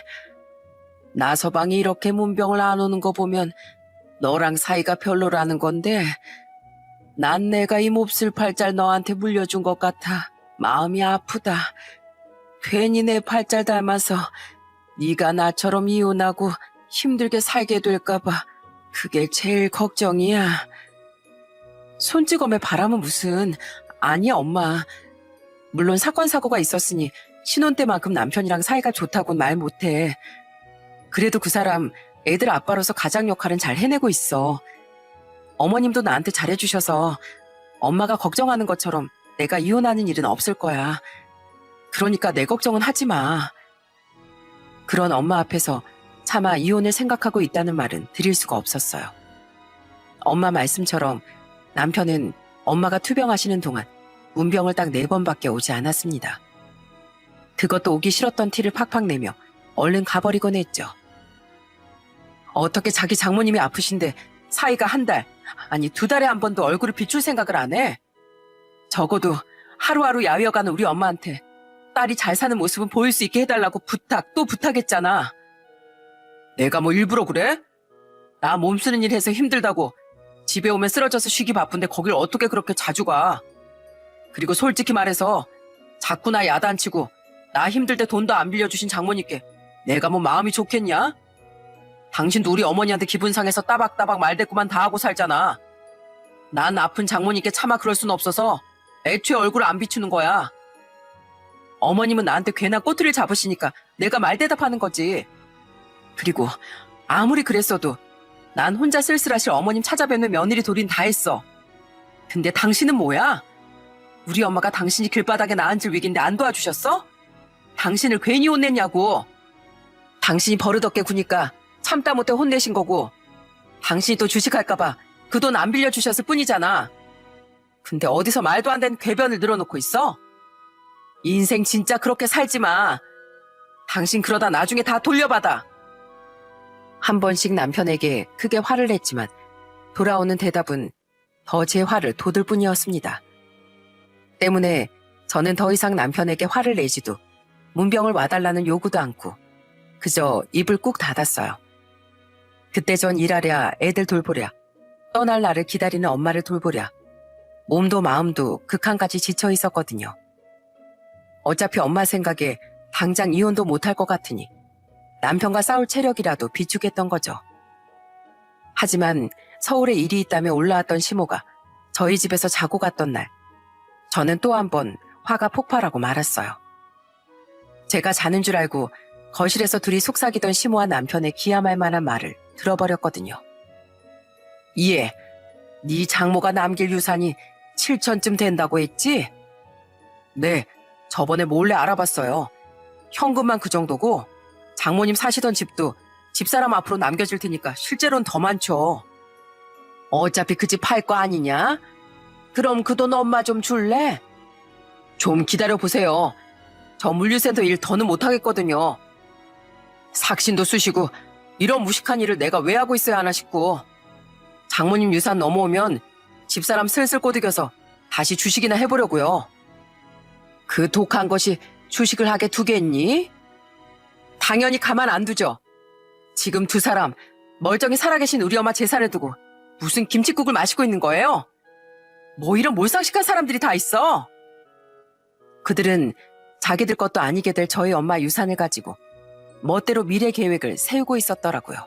나서방이 이렇게 문병을 안 오는 거 보면 너랑 사이가 별로라는 건데 난 내가 이 몹쓸 팔잘 너한테 물려준 것 같아 마음이 아프다. 괜히 내 팔잘 닮아서 네가 나처럼 이혼하고 힘들게 살게 될까 봐 그게 제일 걱정이야. 손찌검의 바람은 무슨... 아니야 엄마. 물론 사건 사고가 있었으니 신혼 때만큼 남편이랑 사이가 좋다고는 말 못해. 그래도 그 사람 애들 아빠로서 가장 역할은 잘 해내고 있어. 어머님도 나한테 잘해주셔서 엄마가 걱정하는 것처럼 내가 이혼하는 일은 없을 거야. 그러니까 내 걱정은 하지 마. 그런 엄마 앞에서 차마 이혼을 생각하고 있다는 말은 드릴 수가 없었어요. 엄마 말씀처럼 남편은 엄마가 투병하시는 동안 문병을 딱 4번밖에 오지 않았습니다. 그것도 오기 싫었던 티를 팍팍 내며 얼른 가버리곤 했죠. 어떻게 자기 장모님이 아프신데 사이가 한 달, 아니 2달에 한 번도 얼굴을 비출 생각을 안 해? 적어도 하루하루 야위어가는 우리 엄마한테 딸이 잘 사는 모습은 보일 수 있게 해달라고 부탁 또 부탁했잖아. 내가 뭐 일부러 그래? 나 몸 쓰는 일 해서 힘들다고 집에 오면 쓰러져서 쉬기 바쁜데 거길 어떻게 그렇게 자주 가? 그리고 솔직히 말해서 자꾸 나 야단치고 나 힘들 때 돈도 안 빌려주신 장모님께 내가 뭐 마음이 좋겠냐? 당신도 우리 어머니한테 기분 상해서 따박따박 말대꾸만 다 하고 살잖아. 난 아픈 장모님께 차마 그럴 순 없어서 애초에 얼굴을 안 비추는 거야. 어머님은 나한테 괜한 꼬투리를 잡으시니까 내가 말대답하는 거지. 그리고 아무리 그랬어도 난 혼자 쓸쓸하실 어머님 찾아뵙는 며느리 도린 다 했어. 근데 당신은 뭐야? 우리 엄마가 당신이 길바닥에 나앉을 위기인데 안 도와주셨어? 당신을 괜히 혼냈냐고. 당신이 버릇없게 구니까 참다 못해 혼내신 거고 당신이 또 주식할까봐 그 돈 안 빌려주셨을 뿐이잖아. 근데 어디서 말도 안 되는 궤변을 늘어놓고 있어? 인생 진짜 그렇게 살지 마. 당신 그러다 나중에 다 돌려받아. 한 번씩 남편에게 크게 화를 냈지만 돌아오는 대답은 더 제 화를 돋을 뿐이었습니다. 때문에 저는 더 이상 남편에게 화를 내지도 문병을 와달라는 요구도 않고 그저 입을 꾹 닫았어요. 그때 전 일하랴 애들 돌보랴 떠날 날을 기다리는 엄마를 돌보랴 몸도 마음도 극한까지 지쳐 있었거든요. 어차피 엄마 생각에 당장 이혼도 못할 것 같으니 남편과 싸울 체력이라도 비축했던 거죠. 하지만 서울에 일이 있다며 올라왔던 시모가 저희 집에서 자고 갔던 날 저는 또 한 번 화가 폭발하고 말았어요. 제가 자는 줄 알고 거실에서 둘이 속삭이던 시모와 남편의 기함할 만한 말을 들어버렸거든요. 이해, 네 장모가 남길 유산이 7천쯤 된다고 했지? 네, 저번에 몰래 알아봤어요. 현금만 그 정도고 장모님 사시던 집도 집사람 앞으로 남겨질 테니까 실제로는 더 많죠. 어차피 그 집 팔 거 아니냐? 그럼 그 돈 엄마 좀 줄래? 좀 기다려보세요. 저 물류센터 일 더는 못하겠거든요. 삭신도 쑤시고 이런 무식한 일을 내가 왜 하고 있어야 하나 싶고 장모님 유산 넘어오면 집사람 슬슬 꼬드겨서 다시 주식이나 해보려고요. 그 독한 것이 주식을 하게 두겠니? 당연히 가만 안 두죠. 지금 두 사람 멀쩡히 살아계신 우리 엄마 재산을 두고 무슨 김칫국을 마시고 있는 거예요? 뭐 이런 몰상식한 사람들이 다 있어. 그들은 자기들 것도 아니게 될 저희 엄마 유산을 가지고 멋대로 미래 계획을 세우고 있었더라고요.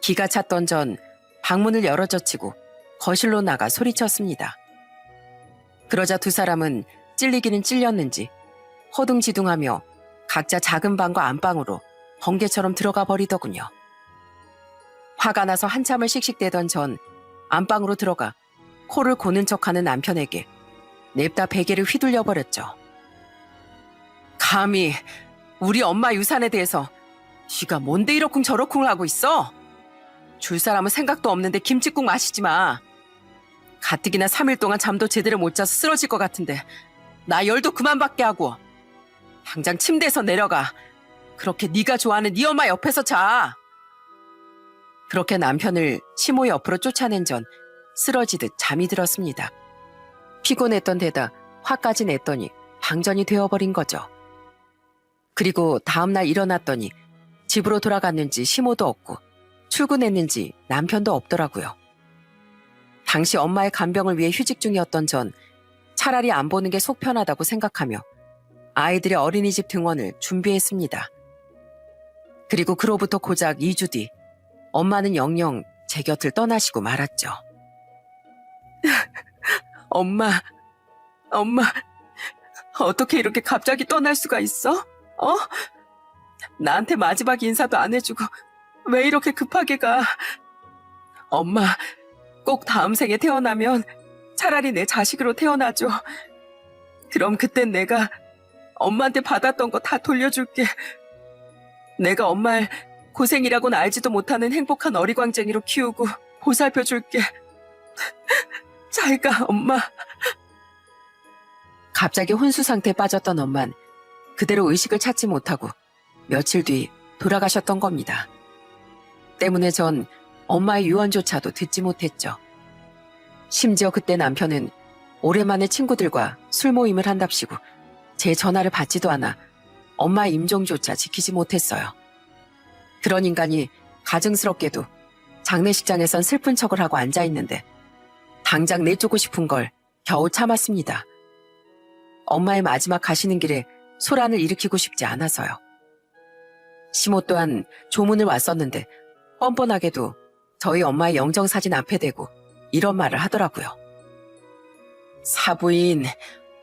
기가 찼던 전 방문을 열어젖히고 거실로 나가 소리쳤습니다. 그러자 두 사람은 찔리기는 찔렸는지 허둥지둥하며 각자 작은 방과 안방으로 번개처럼 들어가 버리더군요. 화가 나서 한참을 씩씩대던 전 안방으로 들어가 코를 고는 척하는 남편에게 냅다 베개를 휘둘려 버렸죠. 감히 우리 엄마 유산에 대해서 쥐가 뭔데 이러쿵 저러쿵을 하고 있어? 줄 사람은 생각도 없는데 김칫국 마시지 마. 가뜩이나 3일 동안 잠도 제대로 못 자서 쓰러질 것 같은데 나 열도 그만 받게 하고 당장 침대에서 내려가. 그렇게 네가 좋아하는 네 엄마 옆에서 자. 그렇게 남편을 시모 옆으로 쫓아낸 전 쓰러지듯 잠이 들었습니다. 피곤했던 데다 화까지 냈더니 방전이 되어버린 거죠. 그리고 다음날 일어났더니 집으로 돌아갔는지 시모도 없고 출근했는지 남편도 없더라고요. 당시 엄마의 간병을 위해 휴직 중이었던 전 차라리 안 보는 게 속 편하다고 생각하며 아이들의 어린이집 등원을 준비했습니다. 그리고 그로부터 고작 2주 뒤 엄마는 영영 제 곁을 떠나시고 말았죠. 엄마, 어떻게 이렇게 갑자기 떠날 수가 있어? 나한테 마지막 인사도 안 해주고 왜 이렇게 급하게 가? 엄마, 꼭 다음 생에 태어나면 차라리 내 자식으로 태어나줘. 그럼 그땐 내가 엄마한테 받았던 거 다 돌려줄게. 내가 엄마를 고생이라고는 알지도 못하는 행복한 어리광쟁이로 키우고 보살펴줄게. 잘 가, 엄마. 갑자기 혼수 상태에 빠졌던 엄만 그대로 의식을 찾지 못하고 며칠 뒤 돌아가셨던 겁니다. 때문에 전 엄마의 유언조차도 듣지 못했죠. 심지어 그때 남편은 오랜만에 친구들과 술 모임을 한답시고 제 전화를 받지도 않아 엄마의 임종조차 지키지 못했어요. 그런 인간이 가증스럽게도 장례식장에선 슬픈 척을 하고 앉아있는데 당장 내쫓고 싶은 걸 겨우 참았습니다. 엄마의 마지막 가시는 길에 소란을 일으키고 싶지 않아서요. 시모 또한 조문을 왔었는데 뻔뻔하게도 저희 엄마의 영정사진 앞에 대고 이런 말을 하더라고요. 사부인,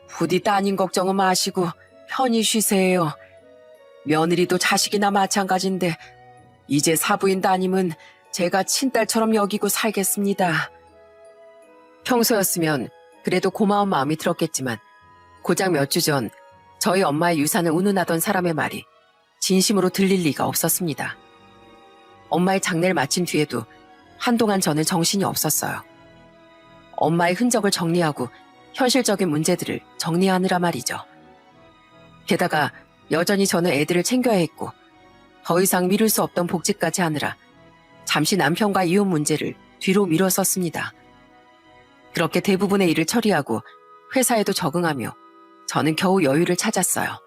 부디 따님 걱정은 마시고 편히 쉬세요. 며느리도 자식이나 마찬가지인데 이제 사부인 따님은 제가 친딸처럼 여기고 살겠습니다. 평소였으면 그래도 고마운 마음이 들었겠지만 고작 몇 주 전 저희 엄마의 유산을 운운하던 사람의 말이 진심으로 들릴 리가 없었습니다. 엄마의 장례를 마친 뒤에도 한동안 저는 정신이 없었어요. 엄마의 흔적을 정리하고 현실적인 문제들을 정리하느라 말이죠. 게다가 여전히 저는 애들을 챙겨야 했고 더 이상 미룰 수 없던 복직까지 하느라 잠시 남편과 이혼 문제를 뒤로 미뤘었습니다. 그렇게 대부분의 일을 처리하고 회사에도 적응하며 저는 겨우 여유를 찾았어요.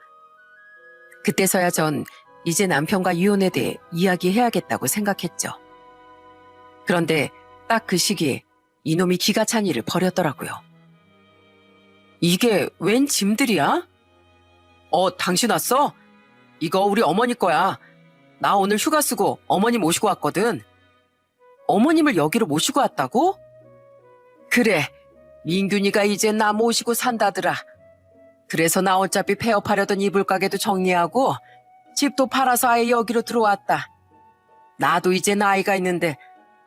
그때서야 전 이제 남편과 이혼에 대해 이야기해야겠다고 생각했죠. 그런데 딱 그 시기에 이놈이 기가 찬 일을 벌였더라고요. 이게 웬 짐들이야? 당신 왔어? 이거 우리 어머니 거야. 나 오늘 휴가 쓰고 어머니 모시고 왔거든. 어머님을 여기로 모시고 왔다고? 그래, 민균이가 이제 나 모시고 산다더라. 그래서 나 어차피 폐업하려던 이불 가게도 정리하고 집도 팔아서 아예 여기로 들어왔다. 나도 이제 나이가 있는데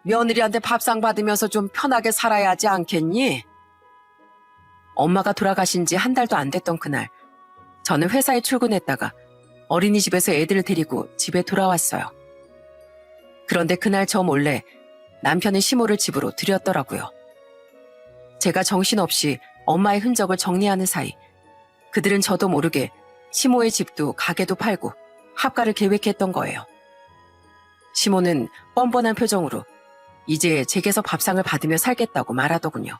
며느리한테 밥상 받으면서 좀 편하게 살아야 하지 않겠니? 엄마가 돌아가신 지 한 달도 안 됐던 그날, 저는 회사에 출근했다가 어린이집에서 애들을 데리고 집에 돌아왔어요. 그런데 그날 저 몰래 남편은 시모를 집으로 들였더라고요. 제가 정신없이 엄마의 흔적을 정리하는 사이 그들은 저도 모르게 시모의 집도 가게도 팔고 합가를 계획했던 거예요. 시모는 뻔뻔한 표정으로 이제 제게서 밥상을 받으며 살겠다고 말하더군요.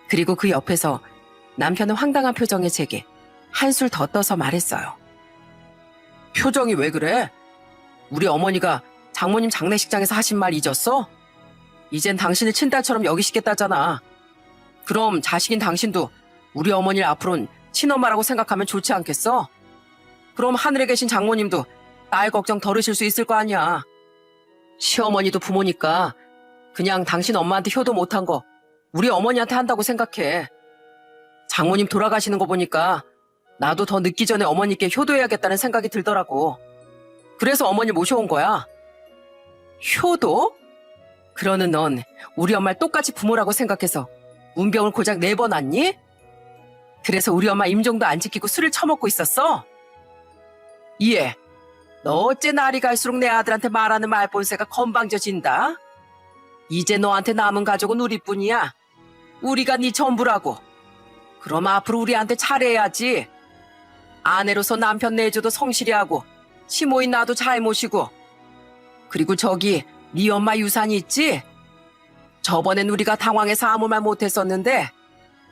그리고 그 옆에서 남편은 황당한 표정의 제게 한술 더 떠서 말했어요. 표정이 왜 그래? 우리 어머니가 장모님 장례식장에서 하신 말 잊었어? 이젠 당신을 친딸처럼 여기시겠다잖아. 그럼 자식인 당신도 우리 어머니를 앞으로는 친엄마라고 생각하면 좋지 않겠어? 그럼 하늘에 계신 장모님도 딸 걱정 덜으실 수 있을 거 아니야. 시어머니도 부모니까 그냥 당신 엄마한테 효도 못한 거 우리 어머니한테 한다고 생각해. 장모님 돌아가시는 거 보니까 나도 더 늦기 전에 어머니께 효도해야겠다는 생각이 들더라고. 그래서 어머니 모셔온 거야. 효도? 그러는 넌 우리 엄마를 똑같이 부모라고 생각해서 운병을 고작 4번 왔니? 그래서 우리 엄마 임종도 안 지키고 술을 처먹고 있었어? 이해. 너 어째 날이 갈수록 내 아들한테 말하는 말본새가 건방져진다? 이제 너한테 남은 가족은 우리뿐이야. 우리가 네 전부라고. 그럼 앞으로 우리한테 잘해야지. 아내로서 남편 내조도 성실히 하고 시모인 나도 잘 모시고. 그리고 저기 네 엄마 유산이 있지? 저번엔 우리가 당황해서 아무 말 못했었는데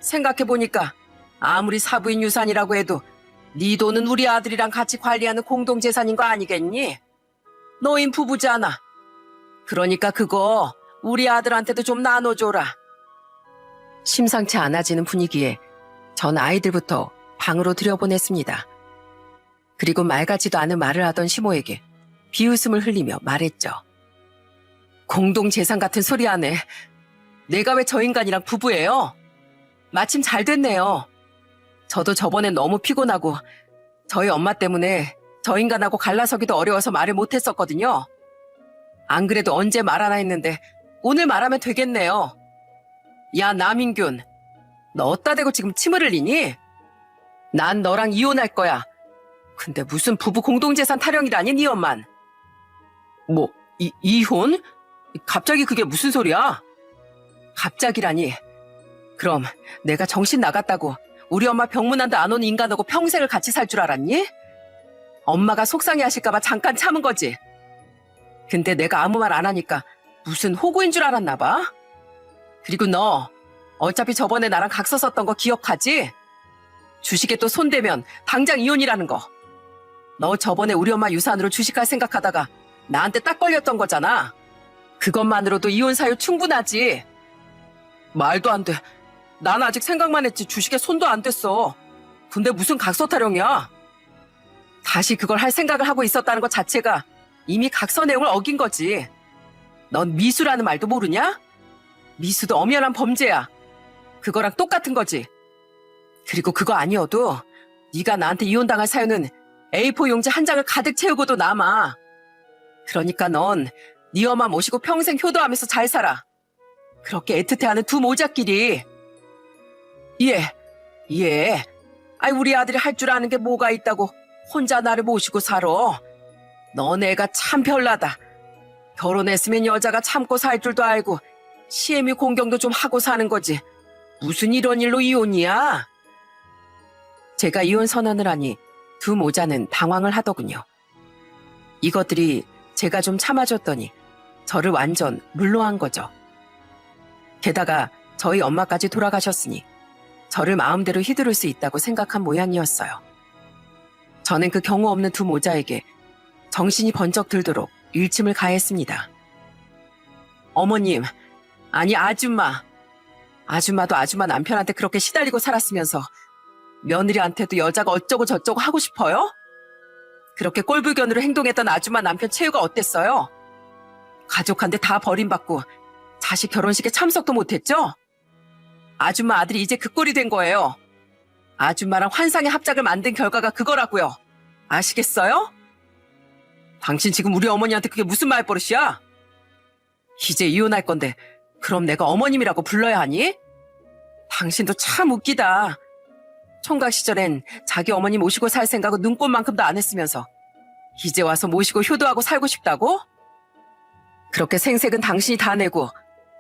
생각해보니까 아무리 사부인 유산이라고 해도 네 돈은 우리 아들이랑 같이 관리하는 공동재산인 거 아니겠니? 너흰 부부잖아. 그러니까 그거 우리 아들한테도 좀 나눠줘라. 심상치 않아지는 분위기에 전 아이들부터 방으로 들여보냈습니다. 그리고 말 같지도 않은 말을 하던 시모에게 비웃음을 흘리며 말했죠. 공동재산 같은 소리 하네. 내가 왜 저 인간이랑 부부예요? 마침 잘 됐네요. 저도 저번엔 너무 피곤하고 저희 엄마 때문에 저 인간하고 갈라서기도 어려워서 말을 못했었거든요. 안 그래도 언제 말 하나 했는데 오늘 말하면 되겠네요. 야 남인균, 너 어따 대고 지금 침을 흘리니? 난 너랑 이혼할 거야. 근데 무슨 부부 공동재산 타령이라니 네 엄만. 뭐 이혼? 갑자기 그게 무슨 소리야? 갑자기라니. 그럼 내가 정신 나갔다고 우리 엄마 병문안도 안 오는 인간하고 평생을 같이 살 줄 알았니? 엄마가 속상해 하실까봐 잠깐 참은 거지. 근데 내가 아무 말 안 하니까 무슨 호구인 줄 알았나 봐. 그리고 너 어차피 저번에 나랑 각서 썼던 거 기억하지? 주식에 또 손대면 당장 이혼이라는 거. 너 저번에 우리 엄마 유산으로 주식할 생각하다가 나한테 딱 걸렸던 거잖아. 그것만으로도 이혼 사유 충분하지. 말도 안 돼. 난 아직 생각만 했지 주식에 손도 안 댔어. 근데 무슨 각서 타령이야. 다시 그걸 할 생각을 하고 있었다는 것 자체가 이미 각서 내용을 어긴 거지. 넌 미수라는 말도 모르냐? 미수도 엄연한 범죄야. 그거랑 똑같은 거지. 그리고 그거 아니어도 네가 나한테 이혼당할 사유는 A4 용지 한 장을 가득 채우고도 남아. 그러니까 넌 네 엄마 모시고 평생 효도하면서 잘 살아. 그렇게 애틋해하는 두 모자끼리. 예. 아이 우리 아들이 할 줄 아는 게 뭐가 있다고 혼자 나를 모시고 살아. 넌 애가 참 별나다. 결혼했으면 여자가 참고 살 줄도 알고 시애미 공경도 좀 하고 사는 거지. 무슨 이런 일로 이혼이야? 제가 이혼 선언을 하니 두 모자는 당황을 하더군요. 이것들이 제가 좀 참아줬더니 저를 완전 물러한 거죠. 게다가 저희 엄마까지 돌아가셨으니 저를 마음대로 휘두를 수 있다고 생각한 모양이었어요. 저는 그 경우 없는 두 모자에게 정신이 번쩍 들도록 일침을 가했습니다. 어머님, 아니 아줌마. 아줌마도 아줌마 남편한테 그렇게 시달리고 살았으면서 며느리한테도 여자가 어쩌고 저쩌고 하고 싶어요? 그렇게 꼴불견으로 행동했던 아줌마 남편 최유가 어땠어요? 가족한테 다 버림받고 자식 결혼식에 참석도 못했죠? 아줌마 아들이 이제 그 꼴이 된 거예요. 아줌마랑 환상의 합작을 만든 결과가 그거라고요. 아시겠어요? 당신 지금 우리 어머니한테 그게 무슨 말버릇이야? 이제 이혼할 건데 그럼 내가 어머님이라고 불러야 하니? 당신도 참 웃기다. 총각 시절엔 자기 어머니 모시고 살 생각은 눈꽃만큼도 안 했으면서 이제 와서 모시고 효도하고 살고 싶다고? 그렇게 생색은 당신이 다 내고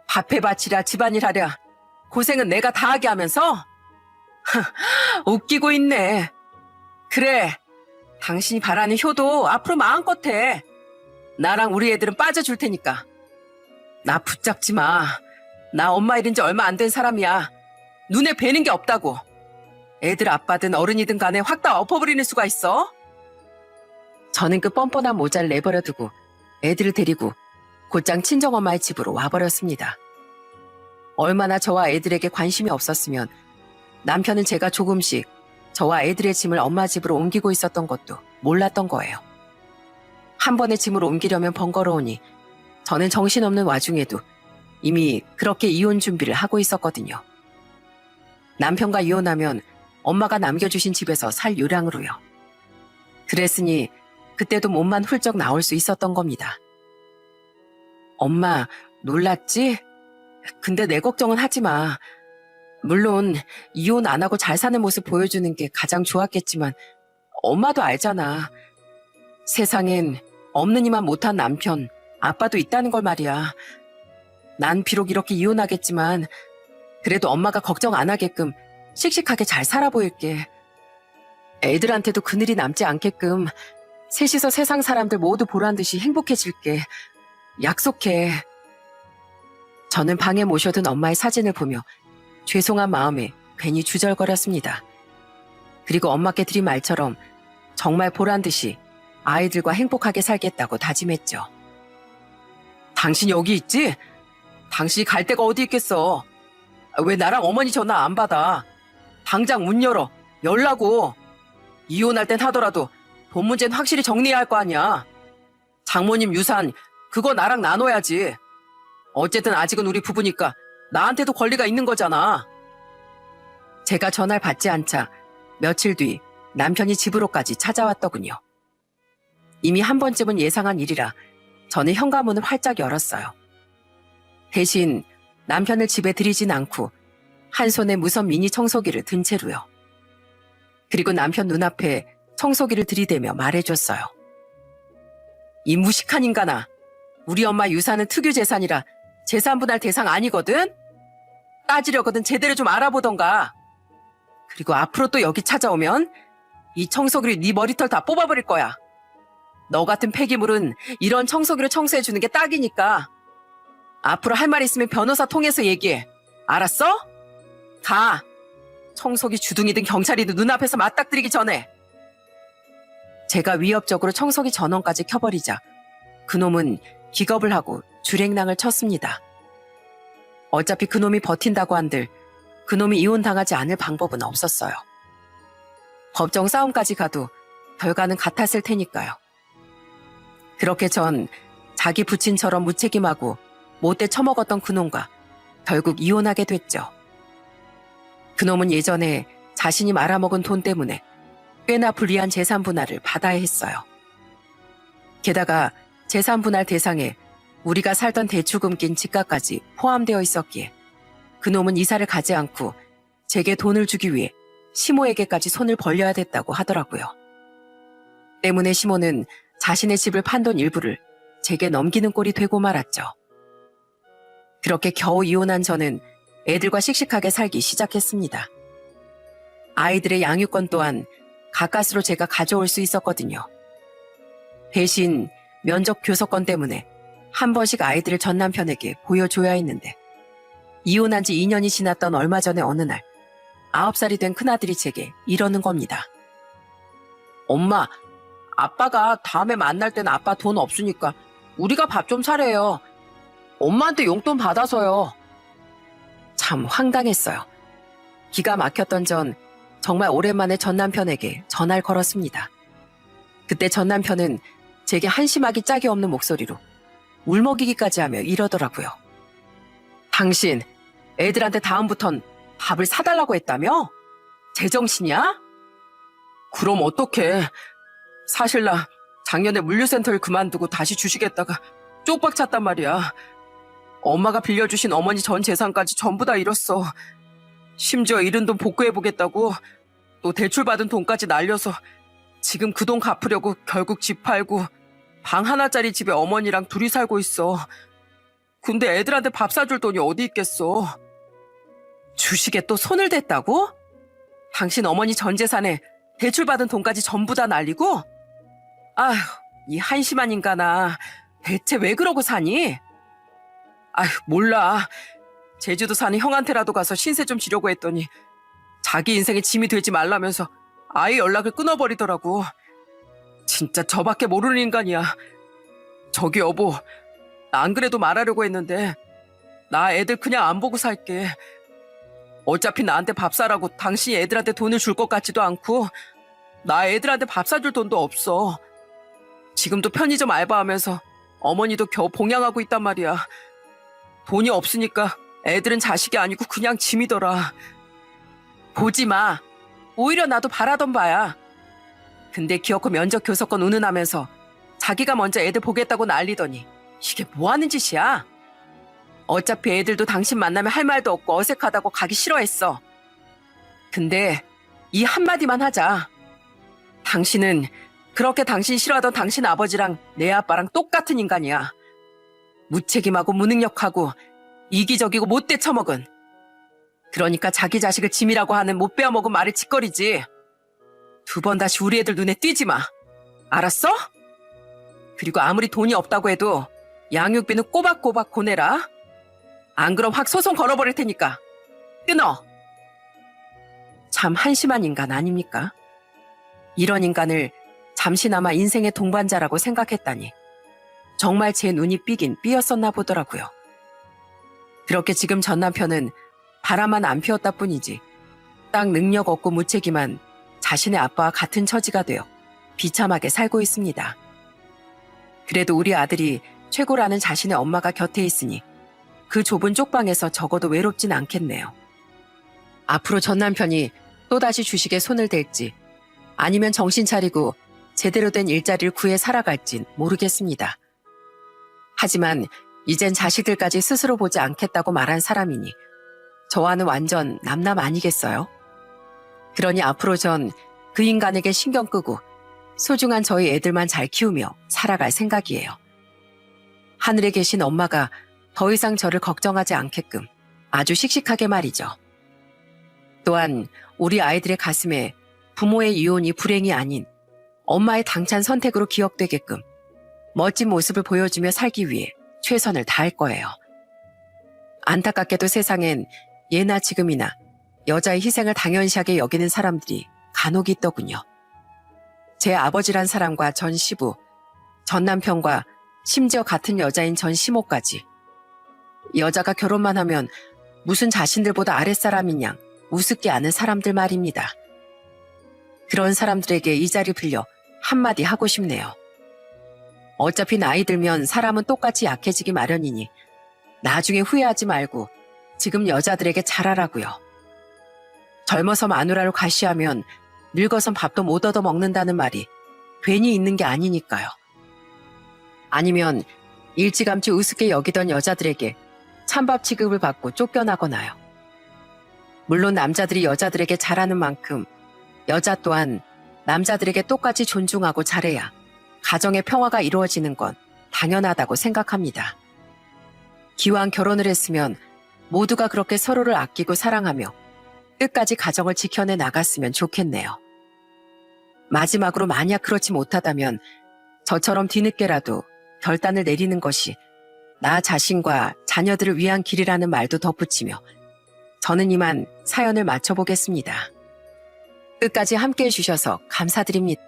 밥해 바치랴 집안일 하랴 고생은 내가 다 하게 하면서? 웃기고 있네. 그래, 당신이 바라는 효도 앞으로 마음껏 해. 나랑 우리 애들은 빠져줄 테니까. 나 붙잡지 마. 나 엄마 잃은 지 얼마 안 된 사람이야. 눈에 뵈는 게 없다고. 애들 아빠든 어른이든 간에 확 다 엎어버리는 수가 있어. 저는 그 뻔뻔한 모자를 내버려 두고 애들을 데리고 곧장 친정엄마의 집으로 와버렸습니다. 얼마나 저와 애들에게 관심이 없었으면 남편은 제가 조금씩 저와 애들의 짐을 엄마 집으로 옮기고 있었던 것도 몰랐던 거예요. 한 번에 짐을 옮기려면 번거로우니 저는 정신없는 와중에도 이미 그렇게 이혼 준비를 하고 있었거든요. 남편과 이혼하면 엄마가 남겨주신 집에서 살 요량으로요. 그랬으니 그때도 몸만 훌쩍 나올 수 있었던 겁니다. 엄마, 놀랐지? 근데 내 걱정은 하지 마. 물론 이혼 안 하고 잘 사는 모습 보여주는 게 가장 좋았겠지만 엄마도 알잖아. 세상엔 없는 이만 못한 남편, 아빠도 있다는 걸 말이야. 난 비록 이렇게 이혼하겠지만 그래도 엄마가 걱정 안 하게끔 씩씩하게 잘 살아 보일게. 애들한테도 그늘이 남지 않게끔 셋이서 세상 사람들 모두 보란 듯이 행복해질게. 약속해. 저는 방에 모셔둔 엄마의 사진을 보며 죄송한 마음에 괜히 주절거렸습니다. 그리고 엄마께 드린 말처럼 정말 보란 듯이 아이들과 행복하게 살겠다고 다짐했죠. 당신 여기 있지? 당신이 갈 데가 어디 있겠어? 왜 나랑 어머니 전화 안 받아? 당장 문 열어. 열라고. 이혼할 땐 하더라도 돈 문제는 확실히 정리해야 할 거 아니야. 장모님 유산 그거 나랑 나눠야지. 어쨌든 아직은 우리 부부니까 나한테도 권리가 있는 거잖아. 제가 전화를 받지 않자 며칠 뒤 남편이 집으로까지 찾아왔더군요. 이미 한 번쯤은 예상한 일이라 저는 현관문을 활짝 열었어요. 대신 남편을 집에 들이진 않고 한 손에 무선 미니 청소기를 든 채로요. 그리고 남편 눈앞에 청소기를 들이대며 말해줬어요. 이 무식한 인간아, 우리 엄마 유산은 특유 재산이라 재산분할 대상 아니거든? 따지려거든 제대로 좀 알아보던가. 그리고 앞으로 또 여기 찾아오면 이 청소기를 네 머리털 다 뽑아버릴 거야. 너 같은 폐기물은 이런 청소기로 청소해주는 게 딱이니까. 앞으로 할 말 있으면 변호사 통해서 얘기해. 알았어? 가. 청소기 주둥이든 경찰이든 눈앞에서 맞닥뜨리기 전에. 제가 위협적으로 청소기 전원까지 켜버리자 그놈은 기겁을 하고 줄행랑을 쳤습니다. 어차피 그놈이 버틴다고 한들 그놈이 이혼당하지 않을 방법은 없었어요. 법정 싸움까지 가도 결과는 같았을 테니까요. 그렇게 전 자기 부친처럼 무책임하고 못돼 처먹었던 그놈과 결국 이혼하게 됐죠. 그놈은 예전에 자신이 말아먹은 돈 때문에 꽤나 불리한 재산 분할을 받아야 했어요. 게다가 재산 분할 대상에 우리가 살던 대출금 낀 집값까지 포함되어 있었기에 그놈은 이사를 가지 않고 제게 돈을 주기 위해 시모에게까지 손을 벌려야 됐다고 하더라고요. 때문에 시모는 자신의 집을 판 돈 일부를 제게 넘기는 꼴이 되고 말았죠. 그렇게 겨우 이혼한 저는 애들과 씩씩하게 살기 시작했습니다. 아이들의 양육권 또한 가까스로 제가 가져올 수 있었거든요. 대신 면접 교섭권 때문에 한 번씩 아이들을 전 남편에게 보여줘야 했는데 이혼한 지 2년이 지났던 얼마 전에 어느 날 9살이 된 큰아들이 제게 이러는 겁니다. 엄마, 아빠가 다음에 만날 땐 아빠 돈 없으니까 우리가 밥 좀 사래요. 엄마한테 용돈 받아서요. 참 황당했어요. 기가 막혔던 전 정말 오랜만에 전 남편에게 전화를 걸었습니다. 그때 전 남편은 제게 한심하기 짝이 없는 목소리로 울먹이기까지 하며 이러더라고요. 당신 애들한테 다음부턴 밥을 사달라고 했다며? 제정신이야? 그럼 어떡해. 사실 나 작년에 물류센터를 그만두고 다시 주식했다가 쪽박 찼단 말이야. 엄마가 빌려주신 어머니 전 재산까지 전부 다 잃었어. 심지어 잃은 돈 복구해보겠다고 또 대출받은 돈까지 날려서 지금 그 돈 갚으려고 결국 집 팔고 방 하나짜리 집에 어머니랑 둘이 살고 있어. 근데 애들한테 밥 사줄 돈이 어디 있겠어. 주식에 또 손을 댔다고? 당신 어머니 전 재산에 대출받은 돈까지 전부 다 날리고? 아휴, 이 한심한 인간아. 대체 왜 그러고 사니? 아휴, 몰라. 제주도 사는 형한테라도 가서 신세 좀 지려고 했더니 자기 인생에 짐이 되지 말라면서 아예 연락을 끊어버리더라고. 진짜 저밖에 모르는 인간이야. 저기 여보, 나 안 그래도 말하려고 했는데 나 애들 그냥 안 보고 살게. 어차피 나한테 밥 사라고 당신이 애들한테 돈을 줄 것 같지도 않고 나 애들한테 밥 사줄 돈도 없어. 지금도 편의점 알바하면서 어머니도 겨우 봉양하고 있단 말이야. 돈이 없으니까 애들은 자식이 아니고 그냥 짐이더라. 보지 마. 오히려 나도 바라던 바야. 근데 기어코 면접 교섭권 운운하면서 자기가 먼저 애들 보겠다고 난리더니 이게 뭐 하는 짓이야? 어차피 애들도 당신 만나면 할 말도 없고 어색하다고 가기 싫어했어. 근데 이 한마디만 하자. 당신은 그렇게 당신 싫어하던 당신 아버지랑 내 아빠랑 똑같은 인간이야. 무책임하고 무능력하고 이기적이고 못돼 처먹은. 그러니까 자기 자식을 짐이라고 하는 못 베어먹은 말을 짓거리지. 두 번 다시 우리 애들 눈에 띄지 마. 알았어? 그리고 아무리 돈이 없다고 해도 양육비는 꼬박꼬박 보내라. 안 그럼 확 소송 걸어버릴 테니까 끊어. 참 한심한 인간 아닙니까? 이런 인간을 잠시나마 인생의 동반자라고 생각했다니 정말 제 눈이 삐긴 삐었었나 보더라고요. 그렇게 지금 전 남편은 바람만 안 피웠다 뿐이지 딱 능력 없고 무책임한 자신의 아빠와 같은 처지가 되어 비참하게 살고 있습니다. 그래도 우리 아들이 최고라는 자신의 엄마가 곁에 있으니 그 좁은 쪽방에서 적어도 외롭진 않겠네요. 앞으로 전 남편이 또다시 주식에 손을 댈지 아니면 정신 차리고 제대로 된 일자리를 구해 살아갈진 모르겠습니다. 하지만 이젠 자식들까지 스스로 보지 않겠다고 말한 사람이니 저와는 완전 남남 아니겠어요? 그러니 앞으로 전 그 인간에게 신경 끄고 소중한 저희 애들만 잘 키우며 살아갈 생각이에요. 하늘에 계신 엄마가 더 이상 저를 걱정하지 않게끔 아주 씩씩하게 말이죠. 또한 우리 아이들의 가슴에 부모의 이혼이 불행이 아닌 엄마의 당찬 선택으로 기억되게끔 멋진 모습을 보여주며 살기 위해 최선을 다할 거예요. 안타깝게도 세상엔 예나 지금이나 여자의 희생을 당연시하게 여기는 사람들이 간혹 있더군요. 제 아버지란 사람과 전 시부, 전 남편과 심지어 같은 여자인 전 시모까지 여자가 결혼만 하면 무슨 자신들보다 아랫사람인 양 우습게 아는 사람들 말입니다. 그런 사람들에게 이 자리 빌려 한마디 하고 싶네요. 어차피 나이 들면 사람은 똑같이 약해지기 마련이니 나중에 후회하지 말고 지금 여자들에게 잘하라고요. 젊어서 마누라로 가시하면 늙어선 밥도 못 얻어 먹는다는 말이 괜히 있는 게 아니니까요. 아니면 일찌감치 우습게 여기던 여자들에게 찬밥 취급을 받고 쫓겨나거나요. 물론 남자들이 여자들에게 잘하는 만큼 여자 또한 남자들에게 똑같이 존중하고 잘해야 가정의 평화가 이루어지는 건 당연하다고 생각합니다. 기왕 결혼을 했으면 모두가 그렇게 서로를 아끼고 사랑하며 끝까지 가정을 지켜내 나갔으면 좋겠네요. 마지막으로 만약 그렇지 못하다면 저처럼 뒤늦게라도 결단을 내리는 것이 나 자신과 자녀들을 위한 길이라는 말도 덧붙이며 저는 이만 사연을 마쳐보겠습니다. 끝까지 함께해 주셔서 감사드립니다.